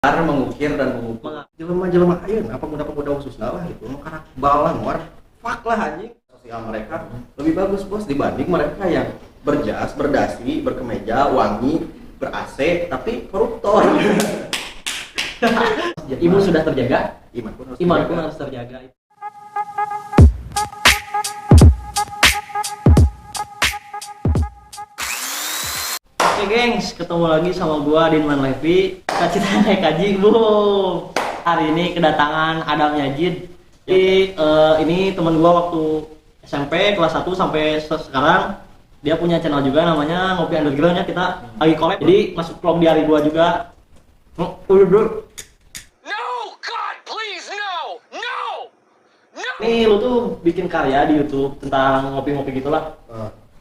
Karena mengukir dan mengukur jelema-jelema ayeuna apa pemuda-pemuda khususnya lah gitu karena balang war fuck lah anjing sosial mereka lebih bagus bos dibanding mereka yang berjas, berdasi, berkemeja, wangi, ber-AC tapi koruptor. Imun sudah terjaga, iman pun harus terjaga. Oke gengs, ketemu lagi sama gua Dinman Levi. Cita-cita naik haji, boom. Hari ini kedatangan Adam Yajid. Jadi ini teman gua waktu SMP kelas 1 sampai sekarang. Dia punya channel juga namanya Ngopi Underground ya. Kita lagi collab. Jadi masuk vlog di hari gua juga. Nih lu tuh bikin karya di YouTube tentang ngopi-ngopi gitulah.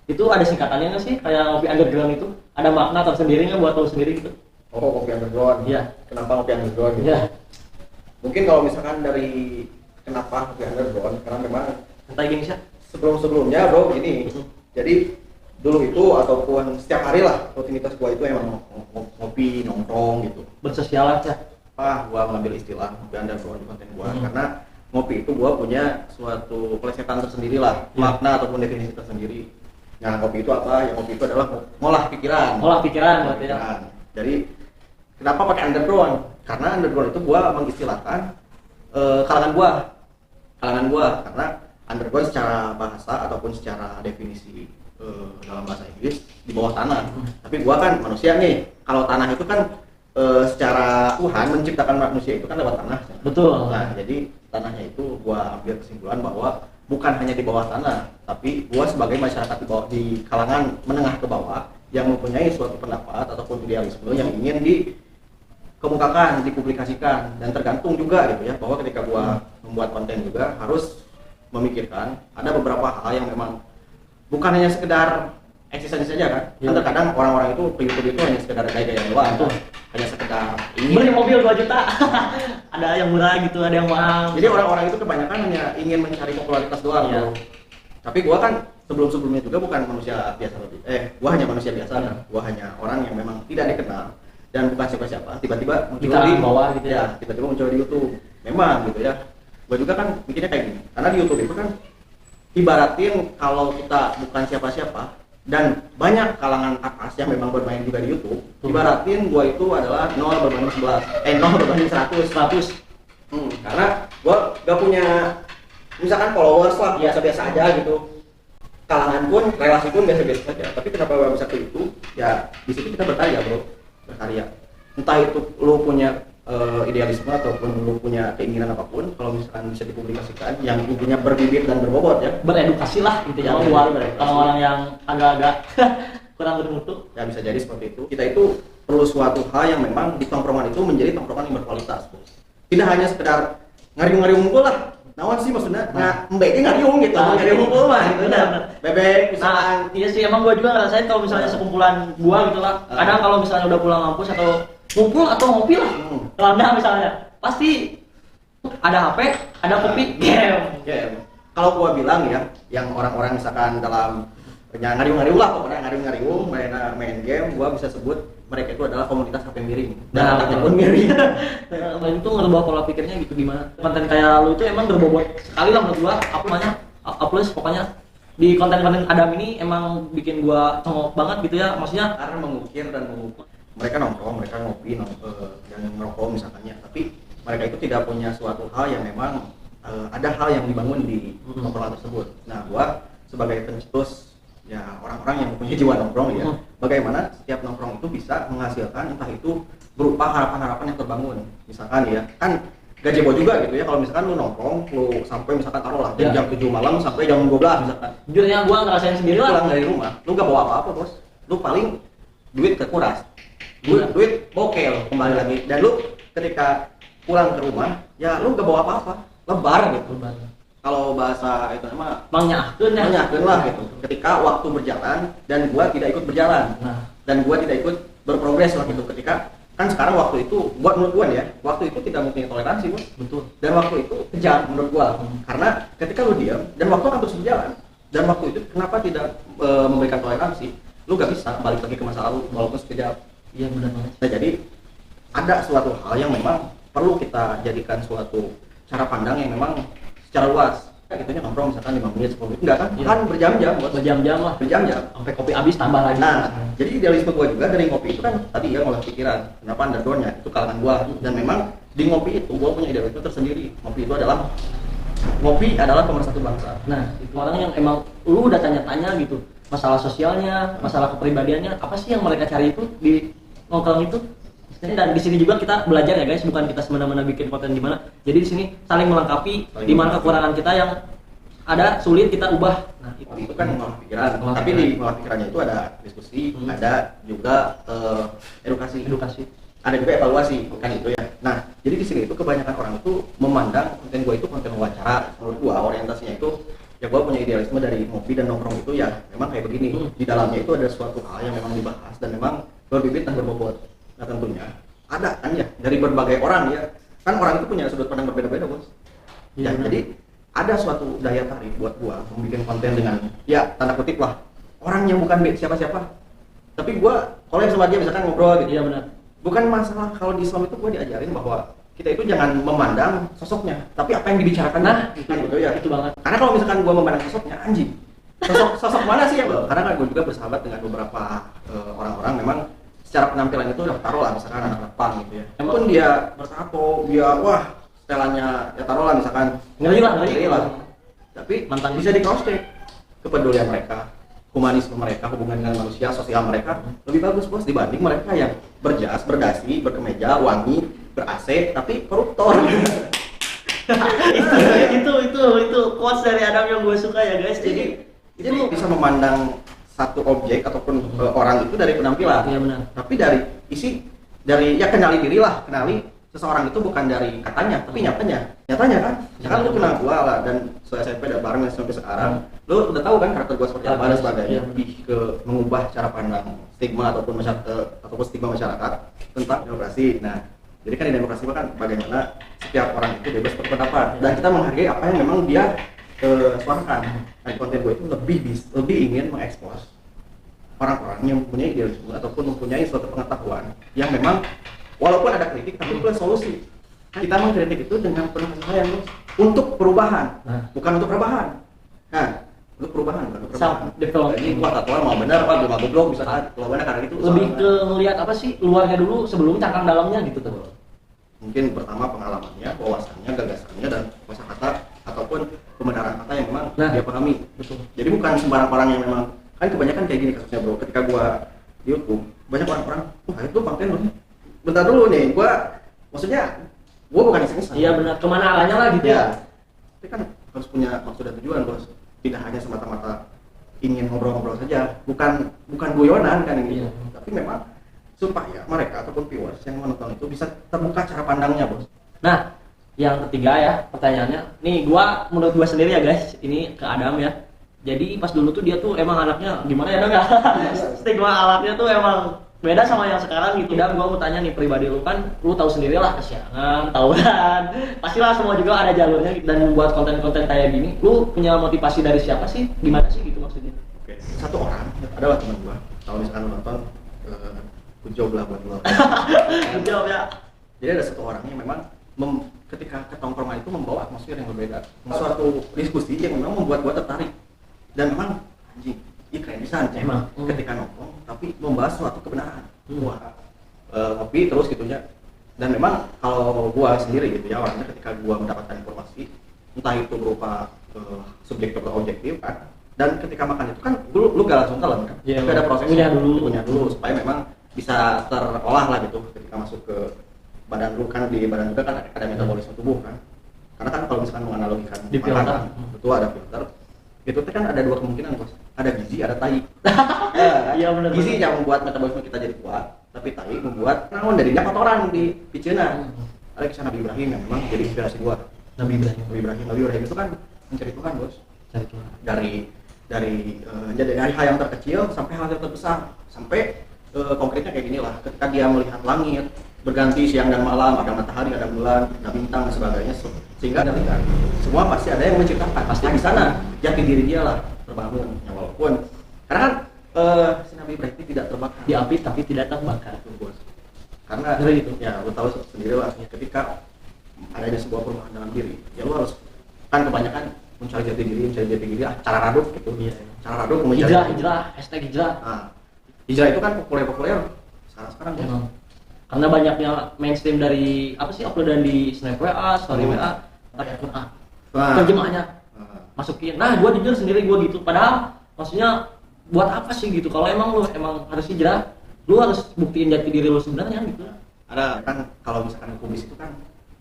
Itu ada singkatannya nggak sih kayak Ngopi Underground itu? Ada makna tersendiri nggak buat lo sendiri gitu? Oh, Ngopi Underground. Iya. Kenapa Ngopi Underground gitu? Iya. Mungkin kalau misalkan dari kenapa Ngopi Underground karena memang Santai gengs ya. sebelum-sebelumnya bro gini. Jadi dulu itu ataupun setiap hari lah rutinitas gua itu emang ngopi, nongkrong gitu. Bersosial aja. Gua mengambil istilah Ngopi Underground di konten gua karena ngopi itu gua punya suatu plesetan tersendiri lah, makna ataupun definisi tersendiri. Nah, kopi itu apa? Yang kopi itu adalah ngolah pikiran. Ngolah pikiran berarti ya. Jadi kenapa pakai underground? Karena underground itu gua mengistilahkan kalangan gua karena underground secara bahasa ataupun secara definisi dalam bahasa Inggris di bawah tanah. Tapi gua kan manusia nih. Kalau tanah itu kan secara Tuhan menciptakan manusia itu kan lewat tanah. Betul. Nah, jadi tanahnya itu gua ambil kesimpulan bahwa bukan hanya di bawah tanah, tapi gua sebagai masyarakat di kalangan menengah ke bawah yang mempunyai suatu pendapat ataupun idealisme yang ingin dikemukakan, dipublikasikan, dan tergantung juga gitu ya bahwa ketika gua membuat konten juga harus memikirkan ada beberapa hal yang memang bukan hanya sekedar eksistensi saja kan. Kan terkadang orang-orang itu ke YouTube itu hanya sekedar gaya-gaya doang, hanya sekedar ingin beli mobil 2 juta. Ada yang murah gitu, ada yang mahal. Jadi orang-orang itu kebanyakan hanya ingin mencari popularitas doang bro. Tapi gua kan sebelum-sebelumnya juga bukan manusia biasa gua hanya manusia biasa kan. Gua hanya orang yang memang tidak dikenal dan bukan siapa-siapa. Tiba-tiba muncul di bawah gitu ya. Tiba-tiba muncul di YouTube. Memang gitu ya. Gua juga kan mikirnya kayak gini. Karena di YouTube itu kan ibaratin kalau kita bukan siapa-siapa dan banyak kalangan atas yang memang bermain juga di YouTube. Ibaratin gua itu adalah 0 berbanding 11. 0 berbanding 100. Karena gua gak punya misalkan followers lah, biasa-biasa aja gitu. Kalangan pun, relasi pun biasa-biasa saja. Tapi kenapa gua bisa ke YouTube? Ya di situ kita berkarya bro, berkarya. Entah itu lu punya idealisme ataupun lu punya keinginan apapun, kalau misalkan bisa dipublikasikan, yang intinya berbibit dan berbobot ya. Beredukasi lah gitu ya, buat orang-orang yang agak-agak kurang bermutu. Ya bisa jadi seperti itu. Kita itu perlu suatu hal yang memang di tongkrongan itu menjadi tongkrongan yang berkualitas. Tidak hanya sekedar ngariung-ngariung ngumpul lah. Nawan sih maksudnya, mbeknya ngariung gitu, ngariung ngumpul mah gitu. Bebek misalkan. Iya sih, emang gua juga ngerasain kalau misalnya sekumpulan gua gitu lah. Kadang kalau misalnya udah pulang kampus atau ngumpul atau ngopi lah. Kelanda misalnya, pasti ada HP, ada kopi, game. Kalau gua bilang ya, yang orang-orang misalkan dalam ngariung-ngariung lah, pokoknya ngariung-ngariung, main game, gua bisa sebut mereka itu adalah komunitas HP miring. Dan anaknya pun miring. Nah, itu ngerubah pola pikirnya gitu gimana? Konten kayak lu itu emang berbobot sekali lah menurut gua. Plus pokoknya di konten-konten Adam ini emang bikin gua congok banget gitu ya. Maksudnya karena mengukir dan mengukur. Mereka nongkrong, mereka ngopi, dan merokok misalkannya. Tapi mereka itu tidak punya suatu hal yang memang ada hal yang dibangun di nongkrongan tersebut. Nah, gua sebagai pencetus ya orang-orang yang punya jiwa nongkrong ya, bagaimana setiap nongkrong itu bisa menghasilkan entah itu berupa harapan-harapan yang terbangun. Misalkan ya, kan gazebo juga gitu ya, kalau misalkan lu nongkrong, lu sampai misalkan taruhlah jam 7 malam sampai jam 12 misalkan. Jujur ya, gua ngerasain sendiri lah. Pulang dari rumah, lu gak bawa apa-apa bos. Lu paling duit kekuras. Duit bokel kembali lagi. Dan lu ketika pulang ke rumah, ya lu gak bawa apa-apa. Lebar gitu. Kalau bahasa itu nama mangnyahkeun lah gitu. Ketika waktu berjalan dan gua tidak ikut berjalan. Dan gua tidak ikut berprogres lah gitu. Ketika kan sekarang waktu itu buat menurut gua ya, waktu itu tidak mempunyai toleransi bos. Betul. Dan waktu itu kejam menurut gua. Karena ketika lu diam dan waktu akan terus berjalan. Dan waktu itu kenapa tidak memberikan toleransi? Lu gak bisa balik lagi ke masa lalu walaupun sekejap. Iya benar banget. Nah jadi ada suatu hal yang memang perlu kita jadikan suatu cara pandang yang memang secara luas. Itunya nongkrong misalkan 5 menit 10 menit enggak kan? Iya. Kan berjam-jam, Bos. Berjam-jam lah, Berjam-jam. sampai kopi habis tambah lagi. Nah, jadi idealisme gua juga dari ngopi itu kan tadi ya ngolah pikiran. Kenapa undergroundnya itu kalangan gua, dan memang di ngopi itu gua punya idealisme tersendiri. Ngopi adalah pemersatu bangsa. Nah, itu orang yang emang lu udah tanya-tanya gitu, masalah sosialnya, masalah kepribadiannya, apa sih yang mereka cari itu di nongkrong itu. Dan di sini juga kita belajar ya guys, bukan kita semena-mena bikin konten gimana. Jadi di sini saling melengkapi, di mana kekurangan kita yang ada sulit kita ubah. Nah, itu kan ngolah pikiran. Tapi di ngolah pikirannya itu ada diskusi, ada juga edukasi. Ada juga evaluasi, kan itu ya. Nah, jadi di sini itu kebanyakan orang itu memandang konten gua itu konten wawancara. Menurut gua orientasinya itu ya gua punya idealisme dari ngopi dan nongkrong itu ya memang kayak begini. Di dalamnya itu ada suatu hal yang memang dibahas dan memang berbibit dan berbobot. Nah, tentunya ada kan ya dari berbagai orang ya. Kan orang itu punya sudut pandang berbeda-beda, Bos. Ya, jadi ada suatu daya tarik buat gua membuat konten dengan ya tanda kutip lah orang yang bukan siapa-siapa. Tapi gua kalau yang sama dia misalkan ngobrol gitu. Iya benar. Bukan masalah kalau di Islam itu gua diajarin bahwa kita itu jangan memandang sosoknya, tapi apa yang dibicarakan. Nah, itu ya. Itu banget. Karena kalau misalkan gua memandang sosoknya anjing. Sosok mana sih ya, Bang? Karena kan gua juga bersahabat dengan beberapa orang-orang memang secara penampilan itu udah taruh lah misalkan anak-anak punk gitu ya. Walaupun dia bertato, dia wah setelannya ya taruh lah misalkan Ngeri lah. Tapi Mantan bisa di cross check kepedulian mereka, humanisme mereka, hubungan dengan manusia, sosial mereka lebih bagus, Bos, dibanding mereka yang berjas, berdasi, berkemeja, wangi, ber-AC tapi koruptor. itu quotes dari Adam yang gue suka ya guys. Jadi bisa memandang satu objek ataupun orang itu dari penampilan. Iya benar. Tapi dari isi, dari ya kenali diri lah, kenali seseorang itu bukan dari katanya, tapi nyatanya kan. Jangan lu kenal gua lah dan SMP dan bareng sampai sekarang. Lu udah tahu kan karakter gua seperti apa dan sebagainya. Lebih ke mengubah cara pandang stigma ataupun stigma masyarakat tentang demokrasi. Nah, jadi kan di demokrasi kan bagaimana setiap orang itu bebas berpendapat dan kita menghargai apa yang memang dia suarakan. Nah, konten gue itu lebih ingin mengekspos orang-orang yang mempunyai idealisme ataupun mempunyai suatu pengetahuan yang memang walaupun ada kritik tapi plus solusi. Kita mengkritik itu dengan penuh kasih sayang untuk perubahan, bukan untuk rebahan. Nah, untuk perubahan bukan untuk rebahan. Jadi gua tak tahu mau benar apa belum goblok bisa kalau benar karena itu lebih ke ngelihat apa sih luarnya dulu sebelum cangkang dalamnya gitu tuh. Mungkin pertama pengalamannya, wawasannya, gagasannya dan kosakata ataupun pembenaran kata yang memang dia pahami. Betul. Jadi bukan sembarang orang yang memang kan kebanyakan kayak gini kasusnya, Bro. Ketika gua di YouTube banyak orang-orang, itu konten lu. Bentar dulu nih, maksudnya gua bukan iseng-iseng. Iya benar. Kemana arahnya lah gitu ya. Tapi kan harus punya maksud dan tujuan, Bos. Tidak hanya semata-mata ingin ngobrol-ngobrol saja, bukan guyonan kan ini. Iya. Tapi memang supaya mereka ataupun viewers yang menonton itu bisa terbuka cara pandangnya, Bos. Nah, yang ketiga ya pertanyaannya, nih menurut gua sendiri ya guys, ini ke Adam ya. Jadi pas dulu tuh dia tuh emang anaknya gimana ya dong ya? Stigma alatnya tuh emang beda sama yang sekarang gitu. Dan gua mau tanya nih pribadi lu kan, lu tahu sendiri lah kesiangan, tawuran, pastilah semua juga ada jalurnya gitu. Dan membuat konten-konten kayak gini, lu punya motivasi dari siapa sih? Gimana sih gitu maksudnya? Oke, satu orang adalah teman gua. Kalau misalkan lu nonton, good job lah buat lu. Good job ya. Jadi ada satu orang yang memang ketika ke tongkrongan itu membawa atmosfer yang berbeda, suatu diskusi yang memang membuat gua tertarik dan memang anjing, iya keren bisa emang ketika nongkrong tapi membahas suatu kebenaran. Wah, ngopi terus gitunya. Dan memang kalau gua sendiri gitu ya orangnya ketika gua mendapatkan informasi entah itu berupa subjektif atau objektif kan, dan ketika makan itu kan lu gak langsung telan kan, ada prosesnya punya dulu supaya memang bisa terolah lah gitu ketika masuk ke badan lu kan. Di badan juga kan ada metabolisme tubuh kan, karena kan kalau misalkan menganalogikan makanan itu ada filter itu kan ada dua kemungkinan, Bos, ada gizi ada tai. Iya benar. Gizi yang membuat metabolisme kita jadi kuat, tapi tai membuat darinya kotoran di piceuna. Ada kisah Nabi Ibrahim yang memang jadi inspirasi gua. Nabi Ibrahim itu kan mencari Tuhan, Bos, cari Tuhan dari hal yang terkecil sampai hal yang terbesar, sampai konkretnya kayak gini lah, ketika dia melihat langit berganti siang dan malam, ada matahari, ada bulan, ada bintang dan sebagainya, sehingga dari kan semua pasti ada yang menciptakan, pasti di sana jati diri dia lah terbangun. Ya, walaupun karena kan si Nabi Ibrahim tidak terbakar di api tapi tidak terbakar, Bos. Karena Gitu. ya lu tahu sendiri lah, ketika adanya sebuah perubahan dalam diri, ya lu harus, kan kebanyakan mencari jati diri cara raduk gitu. Iya. Cara raduk mencari Hijrah, hashtag hijrah. Nah, hijrah itu kan populer sekarang ya. Emang. Karena banyaknya mainstream dari apa sih uploadan di Snap WA, Story WA, Al-Qur'an. Terjemahannya masukin. Nah, gua jujur sendiri gua gitu. Padahal maksudnya buat apa sih gitu? Kalau emang lu harus hijrah, lu harus buktiin jati diri lu sebenarnya gitu. Ada kan kalau misalkan kubis itu kan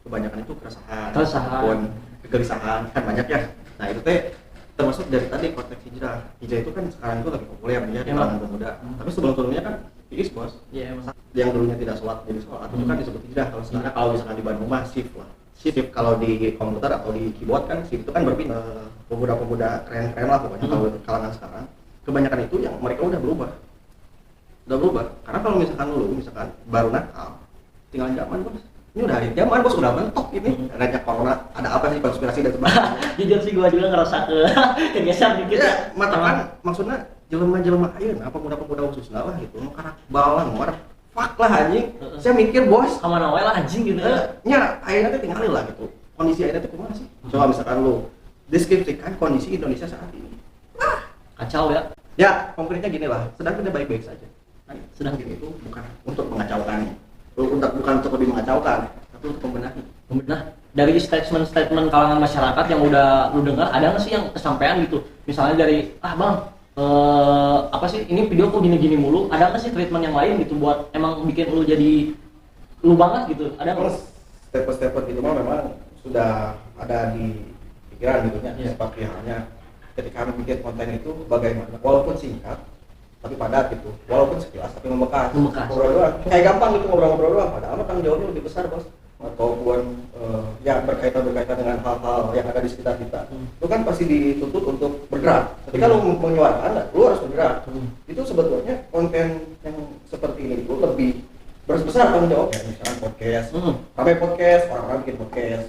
kebanyakan itu keresahan Keresahan. kegelisahan kan banyak ya. Nah itu teh termasuk dari tadi konteks hijrah itu kan sekarang itu lagi populer ya di kalangan pemuda. Tapi sebelum-sebelumnya kan tiis bos. Iya emang. Yang dulunya tidak sholat jadi sholat itu kan disebut hijrah. Kalau sekarang kalau misalkan di Bandung mah shift lah. Shift kalau di komputer atau di keyboard kan shift itu kan berpindah. Pemuda-pemuda keren-keren lah pokoknya kalau kalangan sekarang. Kebanyakan itu yang mereka udah berubah. Karena kalau misalkan baru nakal, tinggal zaman bos. Ini udah hari zaman bos, udah mentok ini. Adanya corona, ada apa sih konspirasi dan sebagainya. Jujur sih gua juga ngerasa kegeser dikit Ya, mata kan maksudnya jelema-jelema ayeuna apa pemuda-pemuda khususna lah gitu. Nu karak balang war. Fuck lah anjing. Saya mikir bos, kemana wae lah anjing gitu ya. nya ayeuna teh tinggalin lah gitu. Kondisi ayeuna teh kumaha sih? Coba misalkan lu deskripsikan kondisi Indonesia saat ini. Kacau ya. Ya, konkretnya gini lah, sedang tidak baik-baik saja. Nah, Sedang gini itu bukan untuk mengacaukannya. Bukan untuk lebih mengacaukan, tapi untuk membenahi. Nah, dari statement kalangan masyarakat yang udah lu dengar, ada nggak sih yang kesampaian gitu? Misalnya dari, bang, apa sih ini video kok gini-gini mulu? Ada nggak sih treatment yang lain gitu buat emang bikin lu jadi lu banget gitu? Ada nggak? Step-step itu mah memang sudah ada di pikiran gitu ya. Yeah. Seperti halnya ketika bikin konten itu bagaimana, walaupun singkat tapi padat gitu, walaupun sekilas tapi membekas. Ngobrol doang, kayak gampang gitu ngobrol-ngobrol doang, padahal tanggung jawabnya lebih besar bos. Ataupun yang berkaitan dengan hal-hal yang ada di sekitar kita, itu kan pasti dituntut untuk bergerak. Ketika lu menyuarakan, lu harus bergerak. Itu sebetulnya konten yang seperti ini itu lebih besar tanggung jawabnya. Misalkan podcast, ramai podcast, orang-orang bikin podcast,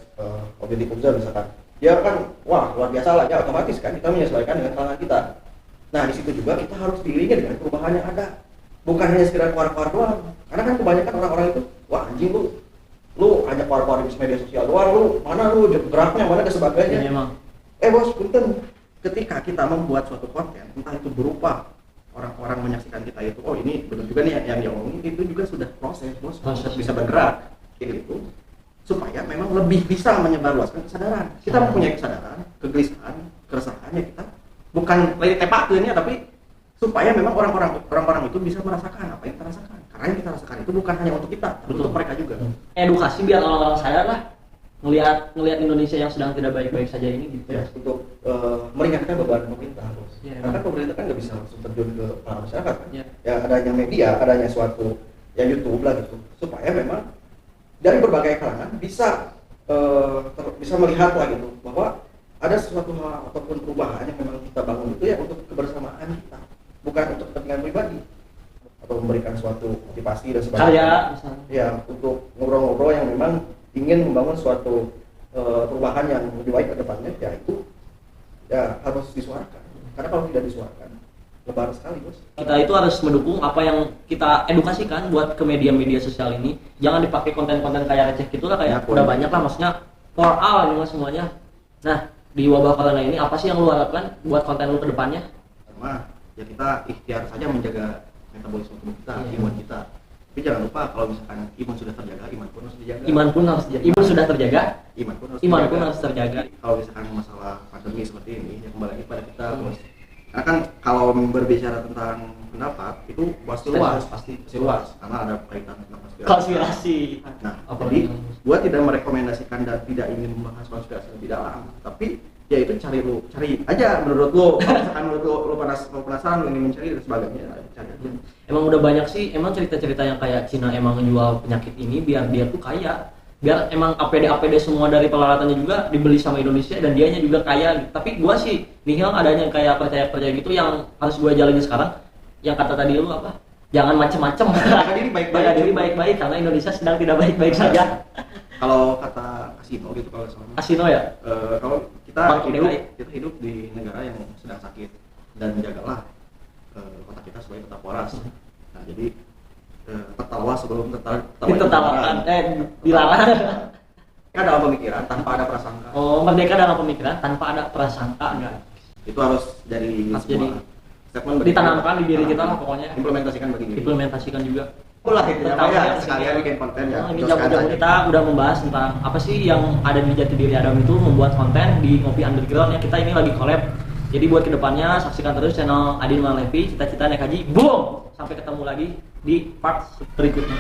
Obedi Kubza misalkan, ya kan, wah luar biasa lah, ya otomatis kan kita menyesuaikan dengan kalangan kita. Nah di situ juga kita harus diiringi dengan perubahan yang ada, bukan hanya sekedar keluar-keluar doang. Karena kan kebanyakan orang-orang itu, wah anjing lu hanya keluar-keluar di media sosial doang, lu geraknya mana ke sebagainya. Bos, punten, ketika kita membuat suatu konten, entah itu berupa orang-orang menyaksikan kita itu, oh ini benar juga nih yang dia ngomongin, itu juga sudah proses bos, bisa bergerak, gitu. Supaya memang lebih bisa menyebarluaskan kesadaran. Kita mempunyai kesadaran, kegelisahan, keresahannya kita bukan lagi tepakeunnya, tapi supaya memang orang-orang itu bisa merasakan apa yang kita rasakan. Karena yang kita rasakan itu bukan hanya untuk kita, tapi untuk mereka juga. Edukasi biar orang-orang sadar lah ngelihat Indonesia yang sedang tidak baik-baik saja ini gitu. Ya, untuk meringankan beban pemerintah, bos. Ya, karena pemerintah kan nggak bisa langsung terjun ke para masyarakat kan. Ya. Adanya media, adanya suatu ya YouTube lah gitu, supaya memang dari berbagai kalangan bisa bisa melihat lah gitu bahwa ada sesuatu hal ataupun perubahan yang memang kita bangun itu ya untuk kebersamaan kita, bukan untuk kepentingan pribadi atau memberikan suatu motivasi dan sebagainya. Karya misalnya. Ya, untuk ngobrol-ngobrol yang memang ingin membangun suatu perubahan yang lebih baik ke depannya, ya itu ya harus disuarakan. Karena kalau tidak disuarakan, lebar sekali bos. Kita itu harus mendukung apa yang kita edukasikan buat ke media-media sosial ini. Jangan dipakai konten-konten kayak receh gitu lah, kayak udah banyak lah maksudnya for all ini semuanya. Nah, di wabah corona ini apa sih yang lu harapkan buat konten lu ke depannya? Pertama, ya kita ikhtiar saja menjaga metabolisme tubuh kita, imun kita. Tapi jangan lupa kalau misalkan imun sudah terjaga, iman pun harus dijaga. Iman sudah terjaga, iman pun harus terjaga. Kalau misalkan masalah pandemi seperti ini, ya kembali lagi pada kita bos. Karena kan kalau berbicara tentang pendapat itu pasti luas karena ada kaitan tentang konspirasi. Nah, jadi gua tidak merekomendasikan dan tidak ingin membahas konspirasi lebih dalam, tapi ya itu cari aja menurut lo. Kalau misalkan menurut lo penasaran, lo ingin mencari dan sebagainya, cari aja. Emang udah banyak sih, emang cerita-cerita yang kayak Cina emang ngejual penyakit ini biar dia tuh kaya. Biar emang APD semua dari peralatannya juga dibeli sama Indonesia dan dianya juga kaya. Tapi gua sih nihil adanya kayak percaya gitu yang harus gua jalanin sekarang. Yang kata tadi lu apa? Jangan macem-macem. Jaga diri baik-baik karena Indonesia sedang tidak baik-baik saja. Kalau kata kasino gitu kalau sama. Kasino ya? Kalau kita hidup di negara yang sedang sakit dan jagalah kota kita supaya tetap waras. Nah jadi tertawa sebelum Ditertawakan, dilarang. Kan dalam pemikiran tanpa ada prasangka. Oh, merdeka dalam pemikiran tanpa ada prasangka, enggak? Itu harus dari Jadi statement ditanamkan di diri kita lah pokoknya. Implementasikan bagi diri. Implementasikan juga. Itulah intinya Pak, ya, Tentang sekalian bikin konten ya. Ini Teruskan jauh-jauh aja. kita udah membahas tentang apa sih yang ada di jati diri Adam itu, membuat konten di Ngopi Underground ya. Kita ini lagi collab. Jadi buat kedepannya saksikan terus channel Adin Malevi, cita-cita naik haji. Boom! Sampai ketemu lagi di part berikutnya.